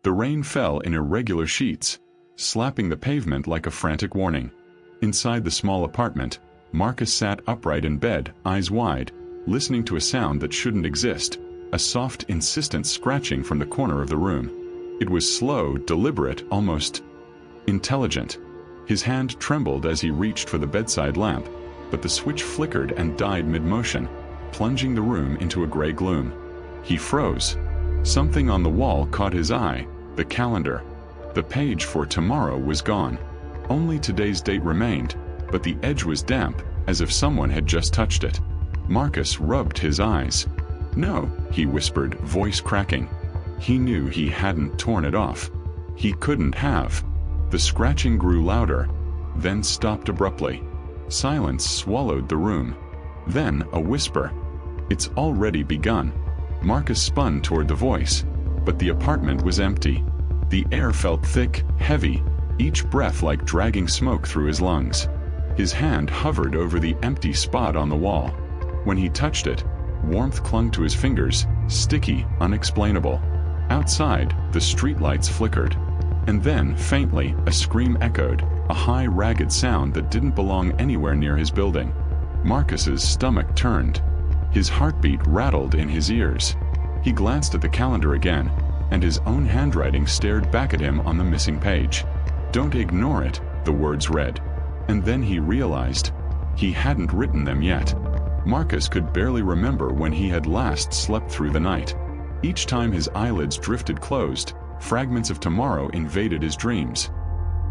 The rain fell in irregular sheets, slapping the pavement like a frantic warning. Inside the small apartment, Marcus sat upright in bed, eyes wide, listening to a sound that shouldn't exist, a soft, insistent scratching from the corner of the room. It was slow, deliberate, almost intelligent. His hand trembled as he reached for the bedside lamp, but the switch flickered and died mid-motion, plunging the room into a gray gloom. He froze. Something on the wall caught his eye, the calendar. The page for tomorrow was gone. Only today's date remained, but the edge was damp, as if someone had just touched it. Marcus rubbed his eyes. "No," he whispered, voice cracking. He knew he hadn't torn it off. He couldn't have. The scratching grew louder, then stopped abruptly. Silence swallowed the room. Then a whisper. "It's already begun." Marcus spun toward the voice, but the apartment was empty. The air felt thick, heavy, each breath like dragging smoke through his lungs. His hand hovered over the empty spot on the wall. When he touched it, warmth clung to his fingers, sticky, unexplainable. Outside, the streetlights flickered. And then, faintly, a scream echoed, a high, ragged sound that didn't belong anywhere near his building. Marcus's stomach turned. His heartbeat rattled in his ears. He glanced at the calendar again, and his own handwriting stared back at him on the missing page. "Don't ignore it," the words read. And then he realized he hadn't written them yet. Marcus could barely remember when he had last slept through the night. Each time his eyelids drifted closed, fragments of tomorrow invaded his dreams.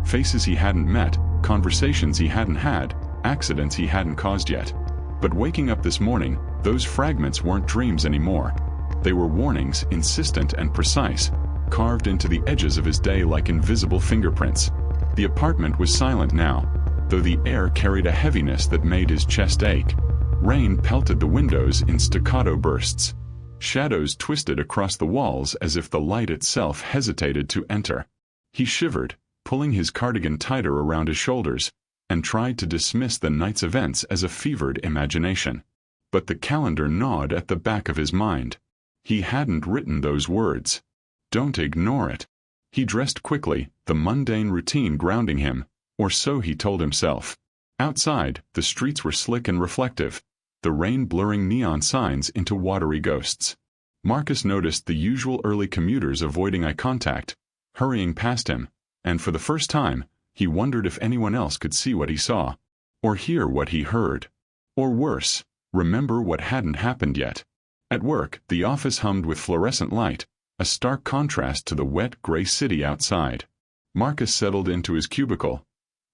Faces he hadn't met, conversations he hadn't had, accidents he hadn't caused yet. But waking up this morning, those fragments weren't dreams anymore. They were warnings, insistent and precise, carved into the edges of his day like invisible fingerprints. The apartment was silent now, though the air carried a heaviness that made his chest ache. Rain pelted the windows in staccato bursts. Shadows twisted across the walls as if the light itself hesitated to enter. He shivered, pulling his cardigan tighter around his shoulders, and tried to dismiss the night's events as a fevered imagination. But the calendar gnawed at the back of his mind. He hadn't written those words. Don't ignore it. He dressed quickly, the mundane routine grounding him, or so he told himself. Outside, the streets were slick and reflective, the rain blurring neon signs into watery ghosts. Marcus noticed the usual early commuters avoiding eye contact, hurrying past him, and for the first time, he wondered if anyone else could see what he saw, or hear what he heard. Or worse, remember what hadn't happened yet. At work, the office hummed with fluorescent light, a stark contrast to the wet, gray city outside. Marcus settled into his cubicle,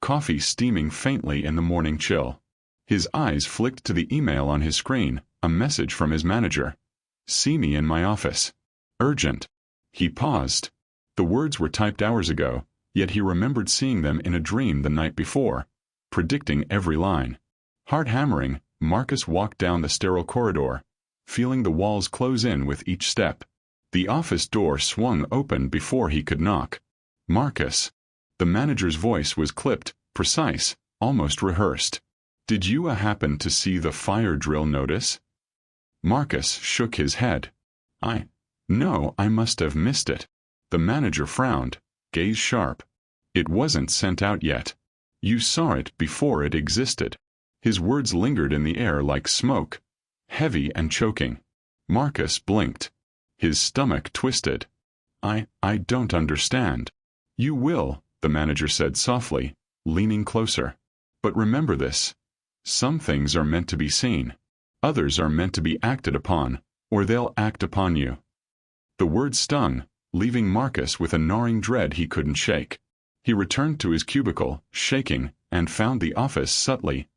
coffee steaming faintly in the morning chill. His eyes flicked to the email on his screen, a message from his manager. "See me in my office. Urgent." He paused. The words were typed hours ago, yet he remembered seeing them in a dream the night before, predicting every line. Heart hammering, Marcus walked down the sterile corridor, feeling the walls close in with each step. The office door swung open before he could knock. "Marcus." The manager's voice was clipped, precise, almost rehearsed. "Did you happen to see the fire drill notice?" Marcus shook his head. No, I must have missed it." The manager frowned, gaze sharp. "It wasn't sent out yet. You saw it before it existed." His words lingered in the air like smoke, heavy and choking. Marcus blinked. His stomach twisted. I don't understand." "You will," the manager said softly, leaning closer. "But remember this. Some things are meant to be seen. Others are meant to be acted upon, or they'll act upon you." The word stung, leaving Marcus with a gnawing dread he couldn't shake. He returned to his cubicle, shaking, and found the office subtly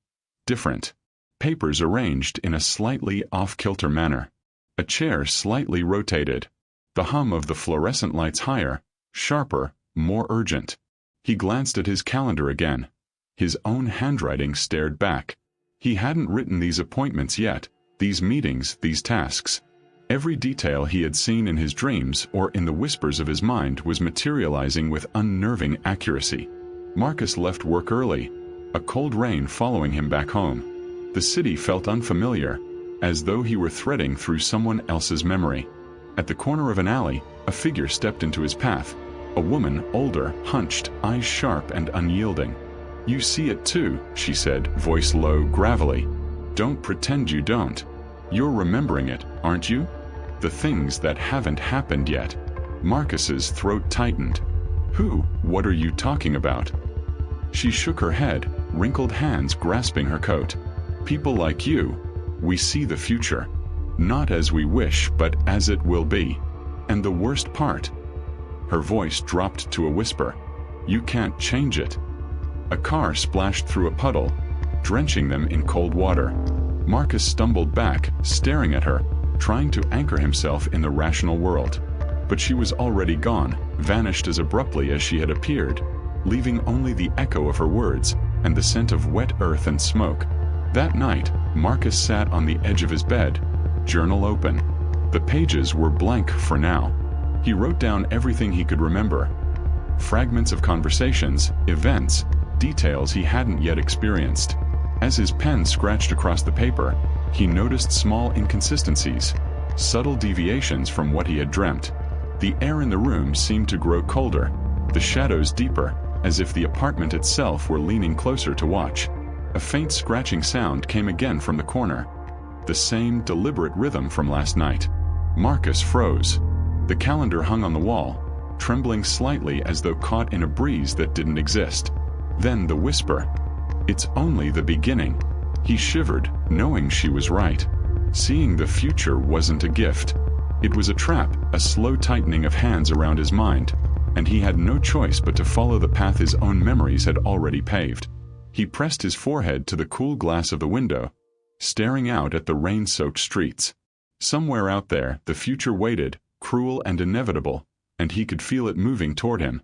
different. Papers arranged in a slightly off-kilter manner. A chair slightly rotated. The hum of the fluorescent lights higher, sharper, more urgent. He glanced at his calendar again. His own handwriting stared back. He hadn't written these appointments yet, these meetings, these tasks. Every detail he had seen in his dreams or in the whispers of his mind was materializing with unnerving accuracy. Marcus left work early, a cold rain following him back home. The city felt unfamiliar, as though he were threading through someone else's memory. At the corner of an alley, a figure stepped into his path. A woman, older, hunched, eyes sharp and unyielding. "You see it too," she said, voice low, gravelly. "Don't pretend you don't. You're remembering it, aren't you? The things that haven't happened yet." Marcus's throat tightened. "Who? What are you talking about?" She shook her head, wrinkled hands grasping her coat. "People like you. We see the future. Not as we wish, but as it will be. And the worst part." Her voice dropped to a whisper. "You can't change it." A car splashed through a puddle, drenching them in cold water. Marcus stumbled back, staring at her, trying to anchor himself in the rational world. But she was already gone, vanished as abruptly as she had appeared, leaving only the echo of her words and the scent of wet earth and smoke. That night, Marcus sat on the edge of his bed, journal open. The pages were blank for now. He wrote down everything he could remember. Fragments of conversations, events, details he hadn't yet experienced. As his pen scratched across the paper, he noticed small inconsistencies, subtle deviations from what he had dreamt. The air in the room seemed to grow colder, the shadows deeper, as if the apartment itself were leaning closer to watch. A faint scratching sound came again from the corner. The same deliberate rhythm from last night. Marcus froze. The calendar hung on the wall, trembling slightly as though caught in a breeze that didn't exist. Then the whisper. "It's only the beginning." He shivered, knowing she was right. Seeing the future wasn't a gift. It was a trap, a slow tightening of hands around his mind, and he had no choice but to follow the path his own memories had already paved. He pressed his forehead to the cool glass of the window, staring out at the rain-soaked streets. Somewhere out there, the future waited, cruel and inevitable, and he could feel it moving toward him.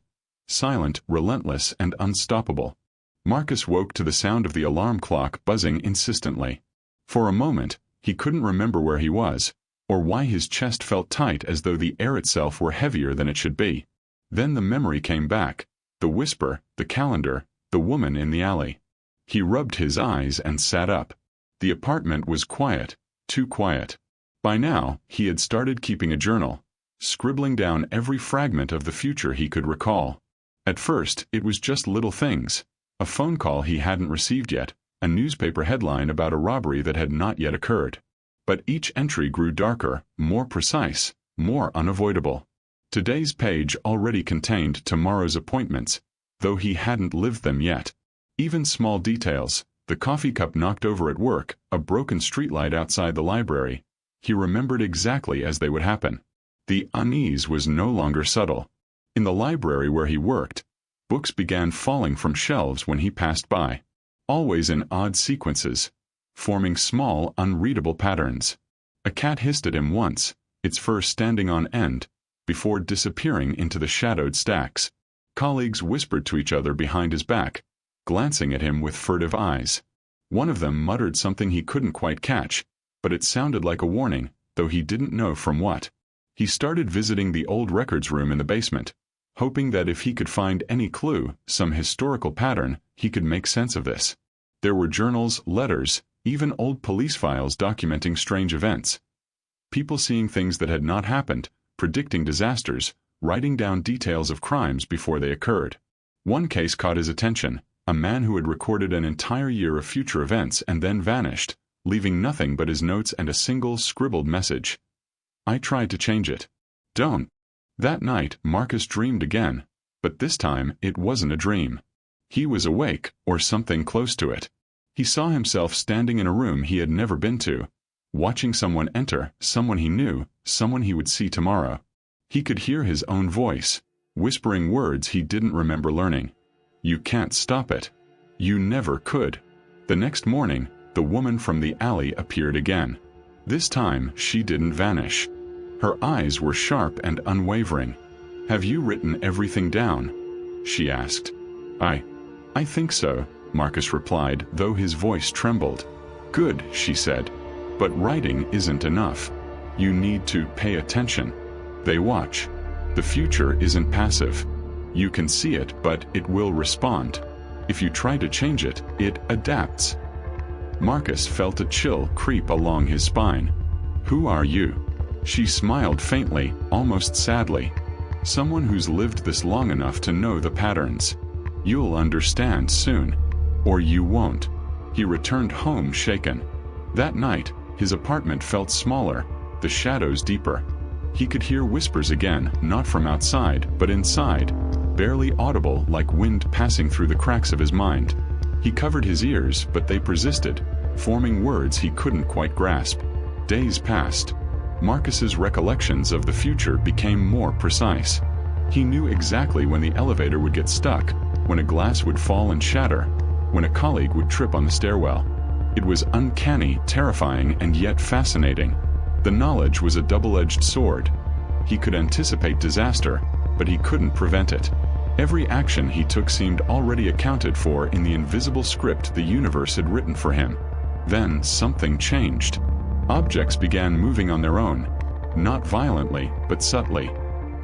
Silent, relentless, and unstoppable. Marcus woke to the sound of the alarm clock buzzing insistently. For a moment, he couldn't remember where he was, or why his chest felt tight as though the air itself were heavier than it should be. Then the memory came back, the whisper, the calendar, the woman in the alley. He rubbed his eyes and sat up. The apartment was quiet, too quiet. By now, he had started keeping a journal, scribbling down every fragment of the future he could recall. At first, it was just little things. A phone call he hadn't received yet, a newspaper headline about a robbery that had not yet occurred. But each entry grew darker, more precise, more unavoidable. Today's page already contained tomorrow's appointments, though he hadn't lived them yet. Even small details, the coffee cup knocked over at work, a broken streetlight outside the library, he remembered exactly as they would happen. The unease was no longer subtle. In the library where he worked, books began falling from shelves when he passed by, always in odd sequences, forming small, unreadable patterns. A cat hissed at him once, its fur standing on end, before disappearing into the shadowed stacks. Colleagues whispered to each other behind his back, glancing at him with furtive eyes. One of them muttered something he couldn't quite catch, but it sounded like a warning, though he didn't know from what. He started visiting the old records room in the basement, hoping that if he could find any clue, some historical pattern, he could make sense of this. There were journals, letters, even old police files documenting strange events. People seeing things that had not happened, predicting disasters, writing down details of crimes before they occurred. One case caught his attention, a man who had recorded an entire year of future events and then vanished, leaving nothing but his notes and a single scribbled message. "I tried to change it. Don't." That night, Marcus dreamed again, but this time it wasn't a dream. He was awake, or something close to it. He saw himself standing in a room he had never been to, watching someone enter, someone he knew, someone he would see tomorrow. He could hear his own voice, whispering words he didn't remember learning. "You can't stop it. You never could." The next morning, the woman from the alley appeared again. This time, she didn't vanish. Her eyes were sharp and unwavering. "Have you written everything down?" she asked. I think so," Marcus replied, though his voice trembled. "Good," she said. "But writing isn't enough. You need to pay attention. They watch. The future isn't passive. You can see it, but it will respond. If you try to change it, it adapts." Marcus felt a chill creep along his spine. "Who are you?" She smiled faintly, almost sadly. "Someone who's lived this long enough to know the patterns. You'll understand soon. Or you won't." He returned home shaken. That night, his apartment felt smaller, the shadows deeper. He could hear whispers again, not from outside, but inside, barely audible like wind passing through the cracks of his mind. He covered his ears, but they persisted, forming words he couldn't quite grasp. Days passed. Marcus's recollections of the future became more precise. He knew exactly when the elevator would get stuck, when a glass would fall and shatter, when a colleague would trip on the stairwell. It was uncanny, terrifying, and yet fascinating. The knowledge was a double-edged sword. He could anticipate disaster, but he couldn't prevent it. Every action he took seemed already accounted for in the invisible script the universe had written for him. Then something changed. Objects began moving on their own, not violently, but subtly.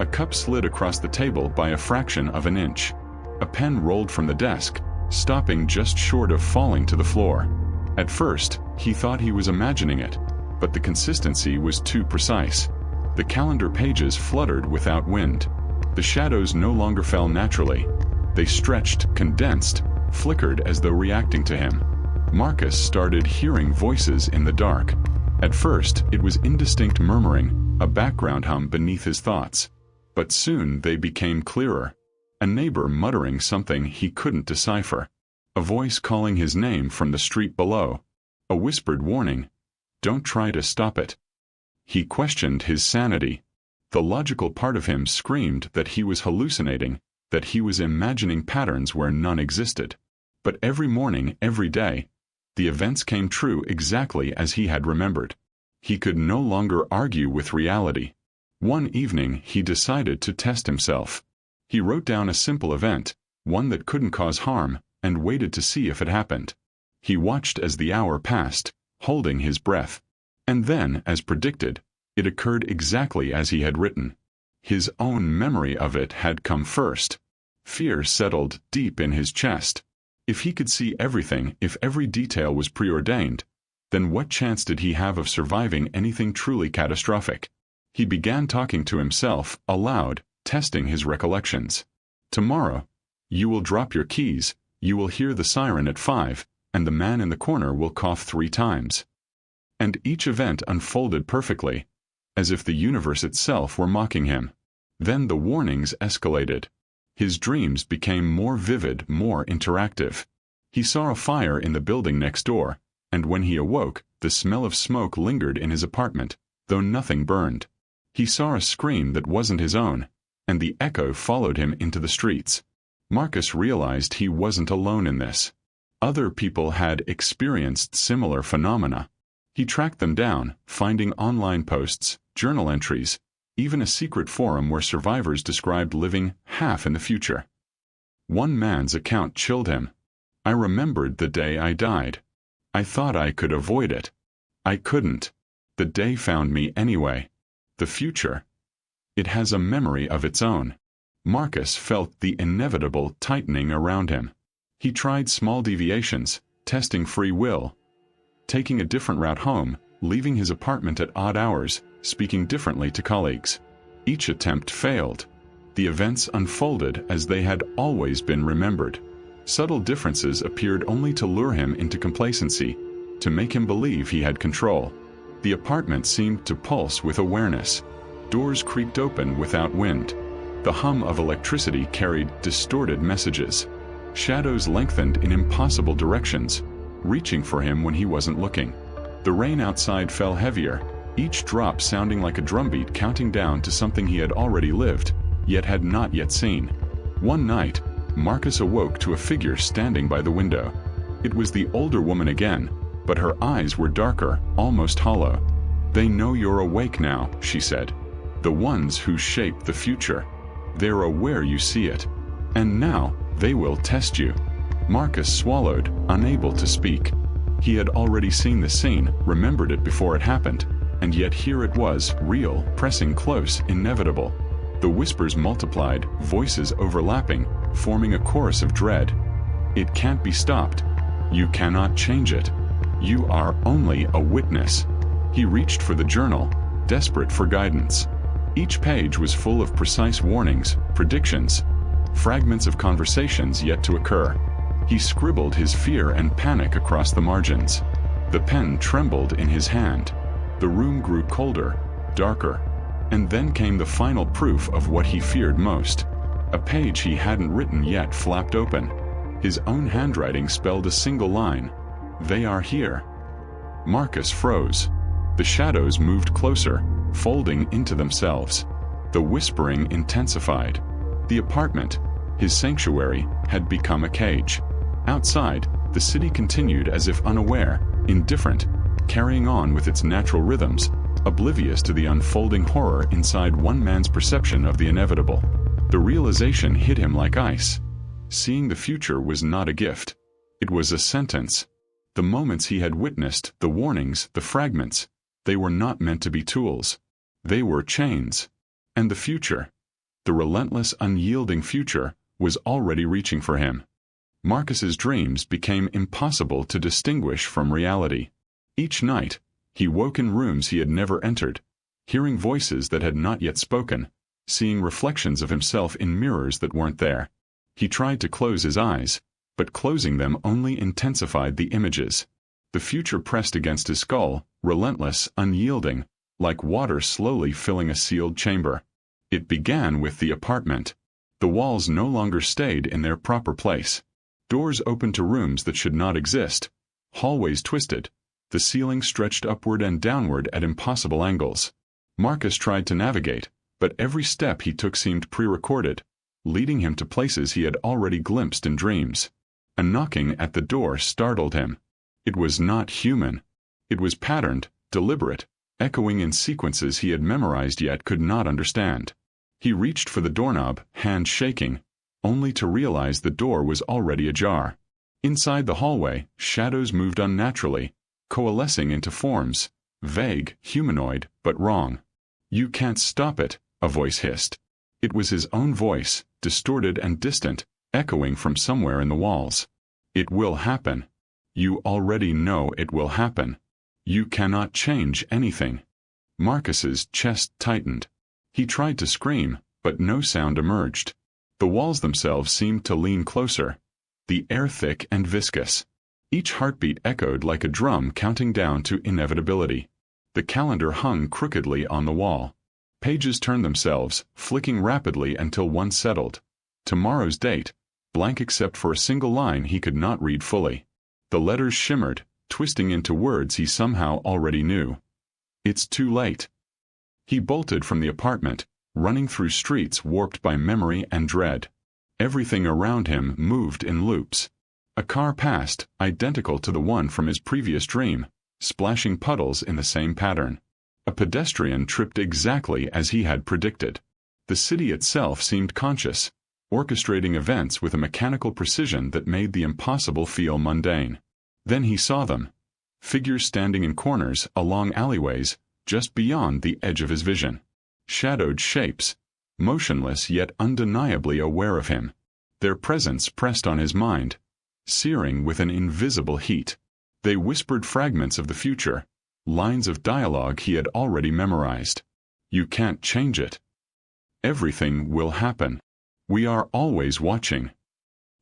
A cup slid across the table by a fraction of an inch. A pen rolled from the desk, stopping just short of falling to the floor. At first, he thought he was imagining it, but the consistency was too precise. The calendar pages fluttered without wind. The shadows no longer fell naturally. They stretched, condensed, flickered as though reacting to him. Marcus started hearing voices in the dark. At first, it was indistinct murmuring, a background hum beneath his thoughts. But soon they became clearer. A neighbor muttering something he couldn't decipher. A voice calling his name from the street below. A whispered warning. "Don't try to stop it." He questioned his sanity. The logical part of him screamed that he was hallucinating, that he was imagining patterns where none existed. But every morning, every day, the events came true exactly as he had remembered. He could no longer argue with reality. One evening, he decided to test himself. He wrote down a simple event, one that couldn't cause harm, and waited to see if it happened. He watched as the hour passed, holding his breath. And then, as predicted, it occurred exactly as he had written. His own memory of it had come first. Fear settled deep in his chest. If he could see everything, if every detail was preordained, then what chance did he have of surviving anything truly catastrophic? He began talking to himself, aloud, testing his recollections. "Tomorrow, you will drop your keys, you will hear the siren at 5, and the man in the corner will cough 3 times. And each event unfolded perfectly, as if the universe itself were mocking him. Then the warnings escalated. His dreams became more vivid, more interactive. He saw a fire in the building next door, and when he awoke, the smell of smoke lingered in his apartment, though nothing burned. He saw a scream that wasn't his own, and the echo followed him into the streets. Marcus realized he wasn't alone in this. Other people had experienced similar phenomena. He tracked them down, finding online posts, journal entries, even a secret forum where survivors described living half in the future. One man's account chilled him. "I remembered the day I died. I thought I could avoid it. I couldn't. The day found me anyway. The future. It has a memory of its own." Marcus felt the inevitable tightening around him. He tried small deviations, testing free will, taking a different route home, leaving his apartment at odd hours, speaking differently to colleagues. Each attempt failed. The events unfolded as they had always been remembered. Subtle differences appeared only to lure him into complacency, to make him believe he had control. The apartment seemed to pulse with awareness. Doors creaked open without wind. The hum of electricity carried distorted messages. Shadows lengthened in impossible directions, reaching for him when he wasn't looking. The rain outside fell heavier, each drop sounding like a drumbeat counting down to something he had already lived, yet had not yet seen. One night, Marcus awoke to a figure standing by the window. It was the older woman again, but her eyes were darker, almost hollow. "They know you're awake now," she said. "The ones who shape the future. They're aware you see it. And now, they will test you." Marcus swallowed, unable to speak. He had already seen the scene, remembered it before it happened, and yet here it was, real, pressing close, inevitable. The whispers multiplied, voices overlapping, forming a chorus of dread. "It can't be stopped. You cannot change it. You are only a witness." He reached for the journal, desperate for guidance. Each page was full of precise warnings, predictions, fragments of conversations yet to occur. He scribbled his fear and panic across the margins. The pen trembled in his hand. The room grew colder, darker. And then came the final proof of what he feared most. A page he hadn't written yet flapped open. His own handwriting spelled a single line. "They are here." Marcus froze. The shadows moved closer, folding into themselves. The whispering intensified. The apartment, his sanctuary, had become a cage. Outside, the city continued as if unaware, indifferent, carrying on with its natural rhythms, oblivious to the unfolding horror inside one man's perception of the inevitable. The realization hit him like ice. Seeing the future was not a gift. It was a sentence. The moments he had witnessed, the warnings, the fragments, they were not meant to be tools. They were chains. And the future, the relentless, unyielding future, was already reaching for him. Marcus's dreams became impossible to distinguish from reality. Each night, he woke in rooms he had never entered, hearing voices that had not yet spoken, seeing reflections of himself in mirrors that weren't there. He tried to close his eyes, but closing them only intensified the images. The future pressed against his skull, relentless, unyielding, like water slowly filling a sealed chamber. It began with the apartment. The walls no longer stayed in their proper place. Doors opened to rooms that should not exist. Hallways twisted. The ceiling stretched upward and downward at impossible angles. Marcus tried to navigate, but every step he took seemed pre-recorded, leading him to places he had already glimpsed in dreams. A knocking at the door startled him. It was not human. It was patterned, deliberate, echoing in sequences he had memorized yet could not understand. He reached for the doorknob, hand shaking, only to realize the door was already ajar. Inside the hallway, shadows moved unnaturally, coalescing into forms, vague, humanoid, but wrong. "You can't stop it," a voice hissed. It was his own voice, distorted and distant, echoing from somewhere in the walls. "It will happen. You already know it will happen. You cannot change anything." Marcus's chest tightened. He tried to scream, but no sound emerged. The walls themselves seemed to lean closer, the air thick and viscous. Each heartbeat echoed like a drum counting down to inevitability. The calendar hung crookedly on the wall. Pages turned themselves, flicking rapidly until one settled. Tomorrow's date, blank except for a single line he could not read fully. The letters shimmered, twisting into words he somehow already knew. "It's too late." He bolted from the apartment, running through streets warped by memory and dread. Everything around him moved in loops. A car passed, identical to the one from his previous dream, splashing puddles in the same pattern. A pedestrian tripped exactly as he had predicted. The city itself seemed conscious, orchestrating events with a mechanical precision that made the impossible feel mundane. Then he saw them. Figures standing in corners, along alleyways, just beyond the edge of his vision. Shadowed shapes, motionless yet undeniably aware of him. Their presence pressed on his mind, searing with an invisible heat. They whispered fragments of the future, lines of dialogue he had already memorized. "You can't change it. Everything will happen. We are always watching."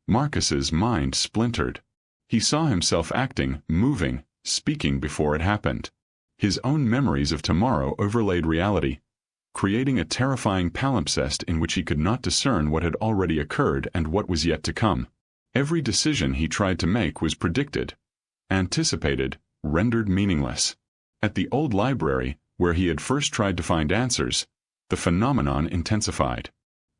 Marcus's mind splintered. He saw himself acting, moving, speaking before it happened. His own memories of tomorrow overlaid reality, creating a terrifying palimpsest in which he could not discern what had already occurred and what was yet to come. Every decision he tried to make was predicted, anticipated, rendered meaningless. At the old library, where he had first tried to find answers, the phenomenon intensified.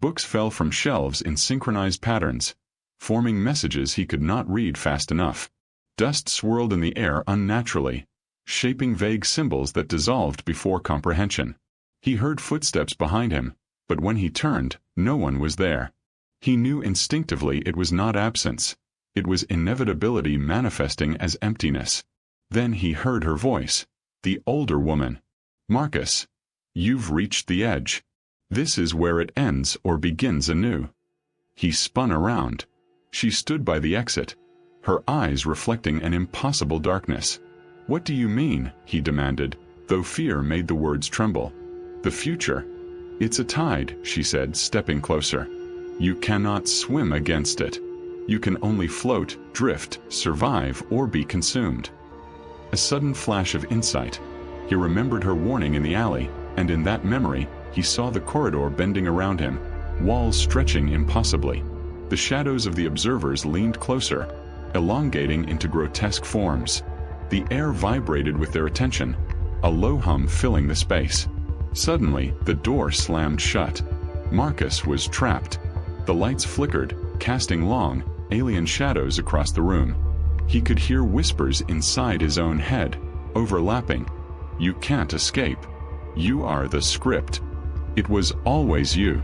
Books fell from shelves in synchronized patterns, forming messages he could not read fast enough. Dust swirled in the air unnaturally, shaping vague symbols that dissolved before comprehension. He heard footsteps behind him, but when he turned, no one was there. He knew instinctively it was not absence. It was inevitability manifesting as emptiness. Then he heard her voice, the older woman. "Marcus, you've reached the edge. This is where it ends or begins anew." He spun around. She stood by the exit, her eyes reflecting an impossible darkness. "What do you mean?" he demanded, though fear made the words tremble. The future. It's a tide, she said, stepping closer. You cannot swim against it. You can only float, drift, survive, or be consumed. A sudden flash of insight. He remembered her warning in the alley, and in that memory, he saw the corridor bending around him, walls stretching impossibly. The shadows of the observers leaned closer, elongating into grotesque forms. The air vibrated with their attention, a low hum filling the space. Suddenly, the door slammed shut. Marcus was trapped. The lights flickered, casting long, alien shadows across the room. He could hear whispers inside his own head, overlapping. You can't escape. You are the script. It was always you.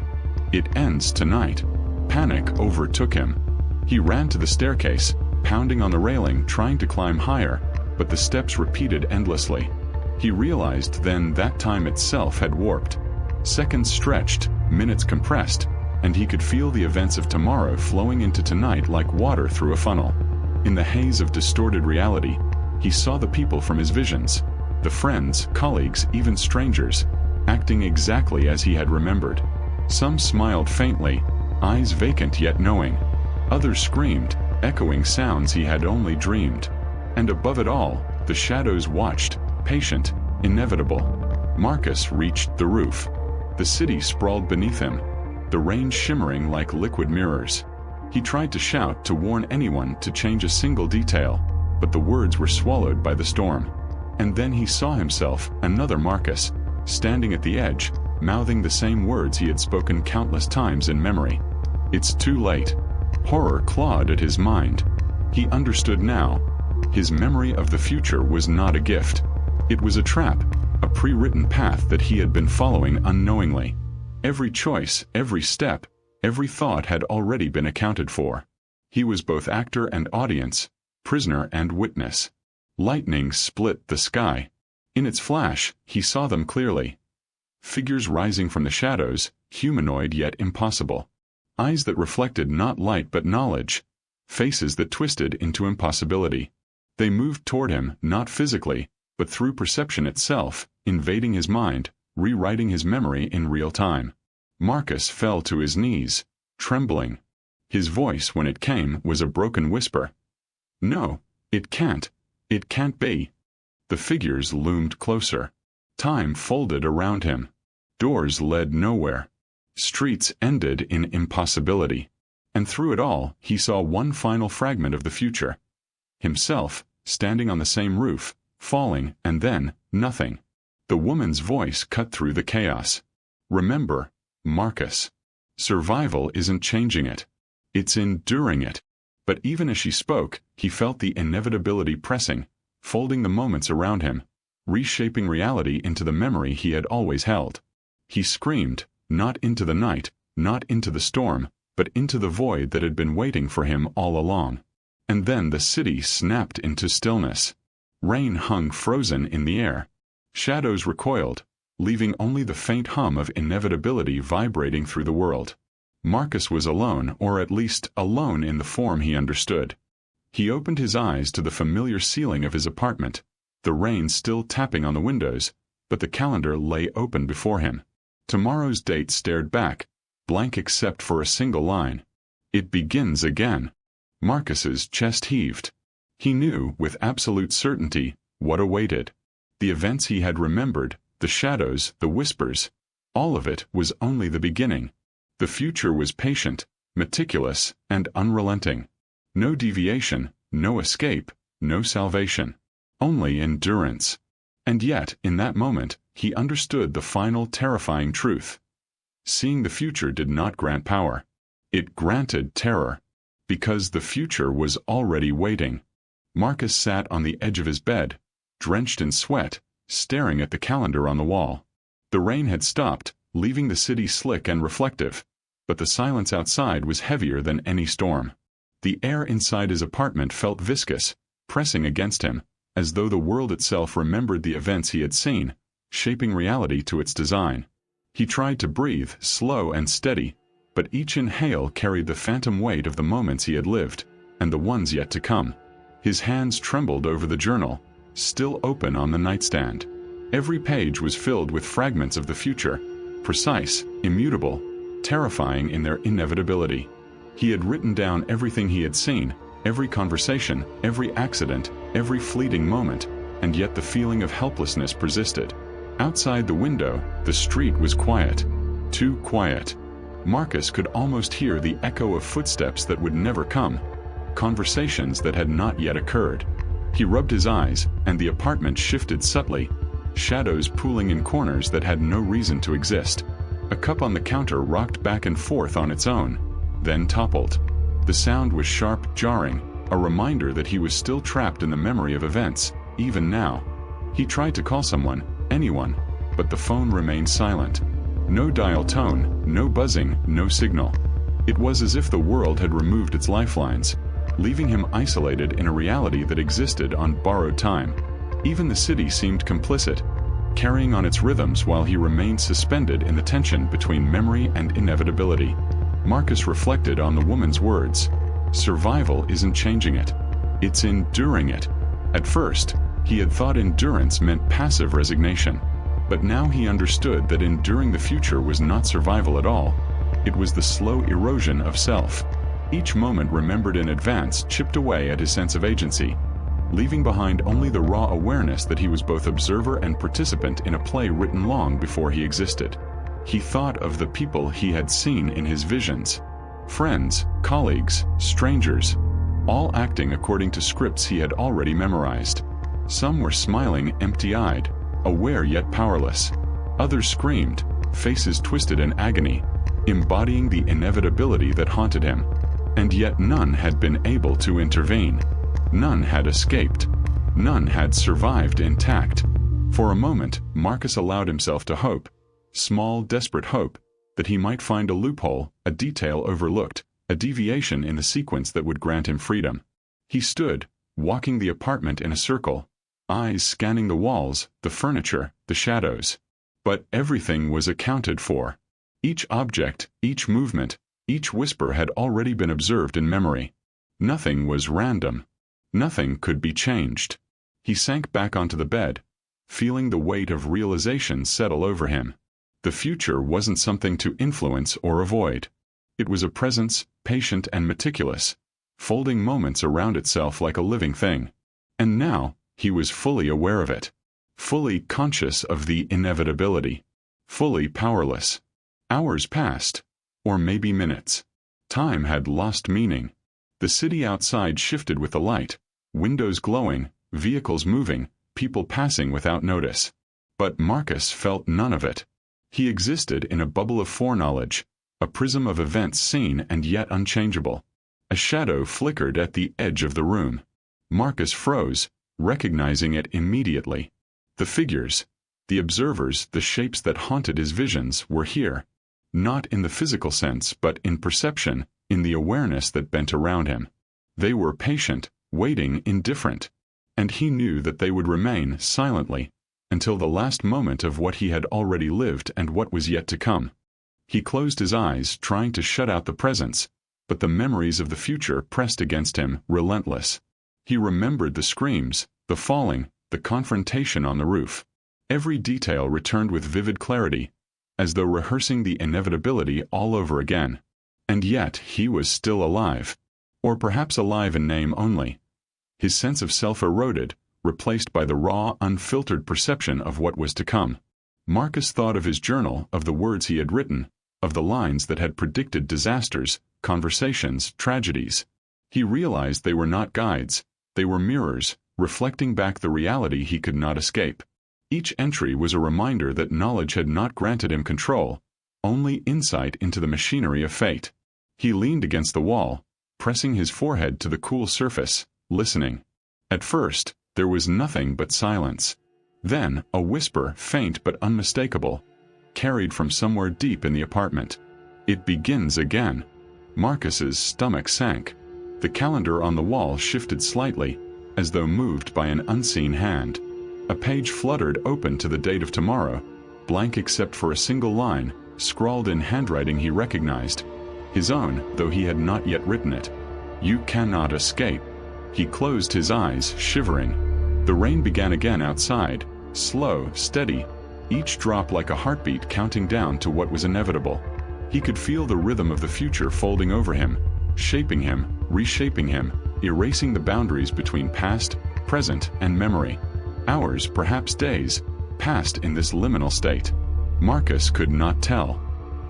It ends tonight. Panic overtook him. He ran to the staircase, pounding on the railing, trying to climb higher, but the steps repeated endlessly. He realized then that time itself had warped. Seconds stretched, minutes compressed, and he could feel the events of tomorrow flowing into tonight like water through a funnel. In the haze of distorted reality, he saw the people from his visions, the friends, colleagues, even strangers, acting exactly as he had remembered. Some smiled faintly, eyes vacant yet knowing. Others screamed, echoing sounds he had only dreamed. And above it all, the shadows watched, patient, inevitable. Marcus reached the roof. The city sprawled beneath him, the rain shimmering like liquid mirrors. He tried to shout to warn anyone to change a single detail, but the words were swallowed by the storm. And then he saw himself, another Marcus, standing at the edge, mouthing the same words he had spoken countless times in memory. It's too late. Horror clawed at his mind. He understood now. His memory of the future was not a gift. It was a trap, a pre-written path that he had been following unknowingly. Every choice, every step, every thought had already been accounted for. He was both actor and audience, prisoner and witness. Lightning split the sky. In its flash, he saw them clearly. Figures rising from the shadows, humanoid yet impossible. Eyes that reflected not light but knowledge. Faces that twisted into impossibility. They moved toward him, not physically, but through perception itself, invading his mind, rewriting his memory in real time. Marcus fell to his knees, trembling. His voice, when it came, was a broken whisper. No, it can't. It can't be. The figures loomed closer. Time folded around him. Doors led nowhere. Streets ended in impossibility. And through it all, he saw one final fragment of the future. Himself, standing on the same roof, falling, and then, nothing. The woman's voice cut through the chaos. Remember, Marcus. Survival isn't changing it. It's enduring it. But even as she spoke, he felt the inevitability pressing, folding the moments around him, reshaping reality into the memory he had always held. He screamed, not into the night, not into the storm, but into the void that had been waiting for him all along. And then the city snapped into stillness. Rain hung frozen in the air. Shadows recoiled, leaving only the faint hum of inevitability vibrating through the world. Marcus was alone, or at least alone in the form he understood. He opened his eyes to the familiar ceiling of his apartment, the rain still tapping on the windows, but the calendar lay open before him. Tomorrow's date stared back, blank except for a single line. It begins again. Marcus's chest heaved. He knew, with absolute certainty, what awaited. The events he had remembered, the shadows, the whispers, all of it was only the beginning. The future was patient, meticulous, and unrelenting. No deviation, no escape, no salvation. Only endurance. And yet, in that moment, he understood the final terrifying truth. Seeing the future did not grant power. It granted terror. Because the future was already waiting. Marcus sat on the edge of his bed, drenched in sweat, staring at the calendar on the wall. The rain had stopped, leaving the city slick and reflective, but the silence outside was heavier than any storm. The air inside his apartment felt viscous, pressing against him, as though the world itself remembered the events he had seen, shaping reality to its design. He tried to breathe, slow and steady, but each inhale carried the phantom weight of the moments he had lived, and the ones yet to come. His hands trembled over the journal, still open on the nightstand. Every page was filled with fragments of the future, precise, immutable, terrifying in their inevitability. He had written down everything he had seen, every conversation, every accident, every fleeting moment, and yet the feeling of helplessness persisted. Outside the window, the street was quiet. Too quiet. Marcus could almost hear the echo of footsteps that would never come, conversations that had not yet occurred. He rubbed his eyes, and the apartment shifted subtly, shadows pooling in corners that had no reason to exist. A cup on the counter rocked back and forth on its own, then toppled. The sound was sharp, jarring, a reminder that he was still trapped in the memory of events, even now. He tried to call someone, anyone, but the phone remained silent. No dial tone, no buzzing, no signal. It was as if the world had removed its lifelines, leaving him isolated in a reality that existed on borrowed time. Even the city seemed complicit, carrying on its rhythms while he remained suspended in the tension between memory and inevitability. Marcus reflected on the woman's words. Survival isn't changing it. It's enduring it. At first, he had thought endurance meant passive resignation. But now he understood that enduring the future was not survival at all. It was the slow erosion of self. Each moment remembered in advance chipped away at his sense of agency, leaving behind only the raw awareness that he was both observer and participant in a play written long before he existed. He thought of the people he had seen in his visions. Friends, colleagues, strangers, all acting according to scripts he had already memorized. Some were smiling empty-eyed, aware yet powerless. Others screamed, faces twisted in agony, embodying the inevitability that haunted him. And yet none had been able to intervene. None had escaped. None had survived intact. For a moment, Marcus allowed himself to hope. Small, desperate hope, that he might find a loophole, a detail overlooked, a deviation in the sequence that would grant him freedom. He stood, walking the apartment in a circle, eyes scanning the walls, the furniture, the shadows. But everything was accounted for. Each object, each movement, each whisper had already been observed in memory. Nothing was random. Nothing could be changed. He sank back onto the bed, feeling the weight of realization settle over him. The future wasn't something to influence or avoid. It was a presence, patient and meticulous, folding moments around itself like a living thing. And now, he was fully aware of it. Fully conscious of the inevitability. Fully powerless. Hours passed, or maybe minutes. Time had lost meaning. The city outside shifted with the light, windows glowing, vehicles moving, people passing without notice. But Marcus felt none of it. He existed in a bubble of foreknowledge, a prism of events seen and yet unchangeable. A shadow flickered at the edge of the room. Marcus froze, recognizing it immediately. The figures, the observers, the shapes that haunted his visions were here. Not in the physical sense, but in perception, in the awareness that bent around him. They were patient, waiting, indifferent. And he knew that they would remain silently until the last moment of what he had already lived and what was yet to come. He closed his eyes, trying to shut out the presence, but the memories of the future pressed against him, relentless. He remembered the screams, the falling, the confrontation on the roof. Every detail returned with vivid clarity, as though rehearsing the inevitability all over again. And yet he was still alive. Or perhaps alive in name only. His sense of self eroded, replaced by the raw, unfiltered perception of what was to come. Marcus thought of his journal, of the words he had written, of the lines that had predicted disasters, conversations, tragedies. He realized they were not guides, they were mirrors, reflecting back the reality he could not escape. Each entry was a reminder that knowledge had not granted him control, only insight into the machinery of fate. He leaned against the wall, pressing his forehead to the cool surface, listening. At first, there was nothing but silence. Then, a whisper, faint but unmistakable, carried from somewhere deep in the apartment. "It begins again." Marcus's stomach sank. The calendar on the wall shifted slightly, as though moved by an unseen hand. A page fluttered open to the date of tomorrow, blank except for a single line, scrawled in handwriting he recognized. His own, though he had not yet written it. "You cannot escape." He closed his eyes, shivering. The rain began again outside, slow, steady, each drop like a heartbeat counting down to what was inevitable. He could feel the rhythm of the future folding over him, shaping him, reshaping him, erasing the boundaries between past, present, and memory. Hours, perhaps days, passed in this liminal state. Marcus could not tell.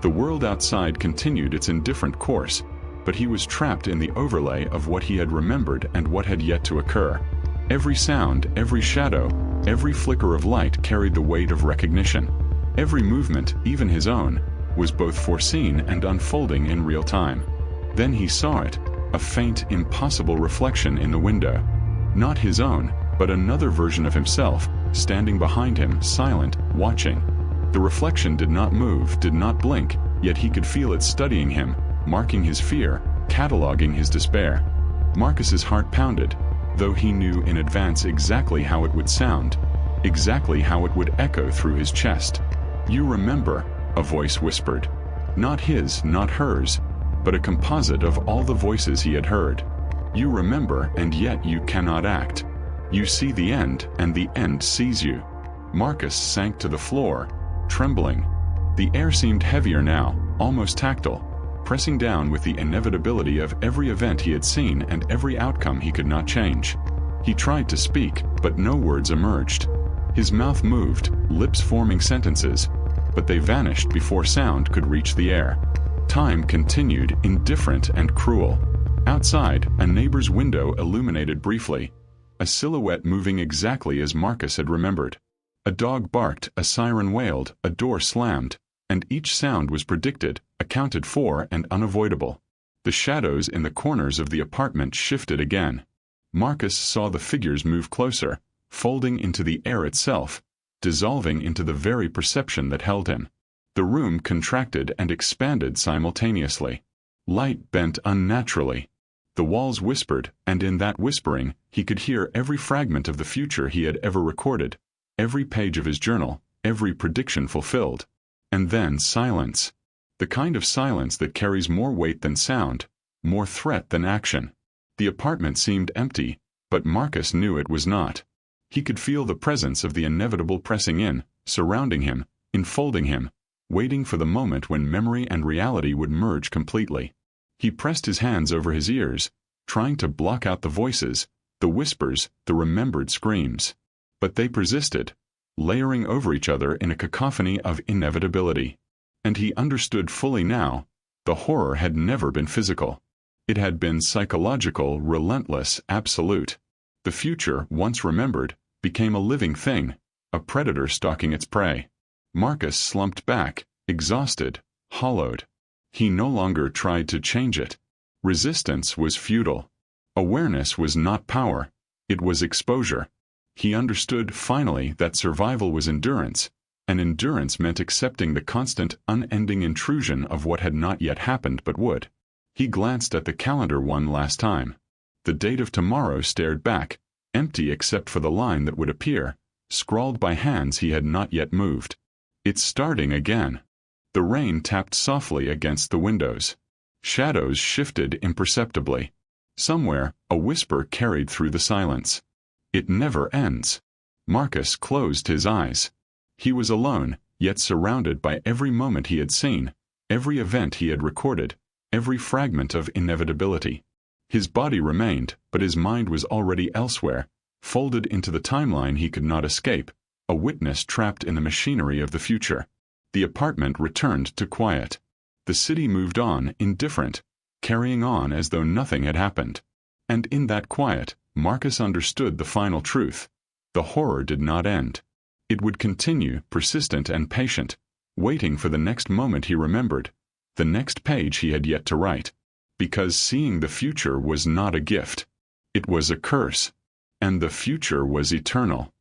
The world outside continued its indifferent course, but he was trapped in the overlay of what he had remembered and what had yet to occur. Every sound, every shadow, every flicker of light carried the weight of recognition. Every movement, even his own, was both foreseen and unfolding in real time. Then he saw it, a faint, impossible reflection in the window. Not his own, but another version of himself, standing behind him, silent, watching. The reflection did not move, did not blink, yet he could feel it studying him, marking his fear, cataloging his despair. Marcus's heart pounded, though he knew in advance exactly how it would sound, exactly how it would echo through his chest. "You remember," a voice whispered. Not his, not hers, but a composite of all the voices he had heard. "You remember, and yet you cannot act. You see the end, and the end sees you." Marcus sank to the floor, trembling. The air seemed heavier now, almost tactile, pressing down with the inevitability of every event he had seen and every outcome he could not change. He tried to speak, but no words emerged. His mouth moved, lips forming sentences, but they vanished before sound could reach the air. Time continued, indifferent and cruel. Outside, a neighbor's window illuminated briefly, a silhouette moving exactly as Marcus had remembered. A dog barked, a siren wailed, a door slammed, and each sound was predicted, accounted for, and unavoidable. The shadows in the corners of the apartment shifted again. Marcus saw the figures move closer, folding into the air itself, dissolving into the very perception that held him. The room contracted and expanded simultaneously. Light bent unnaturally. The walls whispered, and in that whispering, he could hear every fragment of the future he had ever recorded, every page of his journal, every prediction fulfilled. And then silence. The kind of silence that carries more weight than sound, more threat than action. The apartment seemed empty, but Marcus knew it was not. He could feel the presence of the inevitable pressing in, surrounding him, enfolding him, waiting for the moment when memory and reality would merge completely. He pressed his hands over his ears, trying to block out the voices, the whispers, the remembered screams. But they persisted, layering over each other in a cacophony of inevitability. And he understood fully now, the horror had never been physical. It had been psychological, relentless, absolute. The future, once remembered, became a living thing, a predator stalking its prey. Marcus slumped back, exhausted, hollowed. He no longer tried to change it. Resistance was futile. Awareness was not power, it was exposure. He understood finally that survival was endurance, and endurance meant accepting the constant, unending intrusion of what had not yet happened but would. He glanced at the calendar one last time. The date of tomorrow stared back, empty except for the line that would appear, scrawled by hands he had not yet moved. It's starting again. The rain tapped softly against the windows. Shadows shifted imperceptibly. Somewhere, a whisper carried through the silence. It never ends. Marcus closed his eyes. He was alone, yet surrounded by every moment he had seen, every event he had recorded, every fragment of inevitability. His body remained, but his mind was already elsewhere, folded into the timeline he could not escape, a witness trapped in the machinery of the future. The apartment returned to quiet. The city moved on, indifferent, carrying on as though nothing had happened. And in that quiet, Marcus understood the final truth. The horror did not end. It would continue, persistent and patient, waiting for the next moment he remembered, the next page he had yet to write. Because seeing the future was not a gift. It was a curse. And the future was eternal.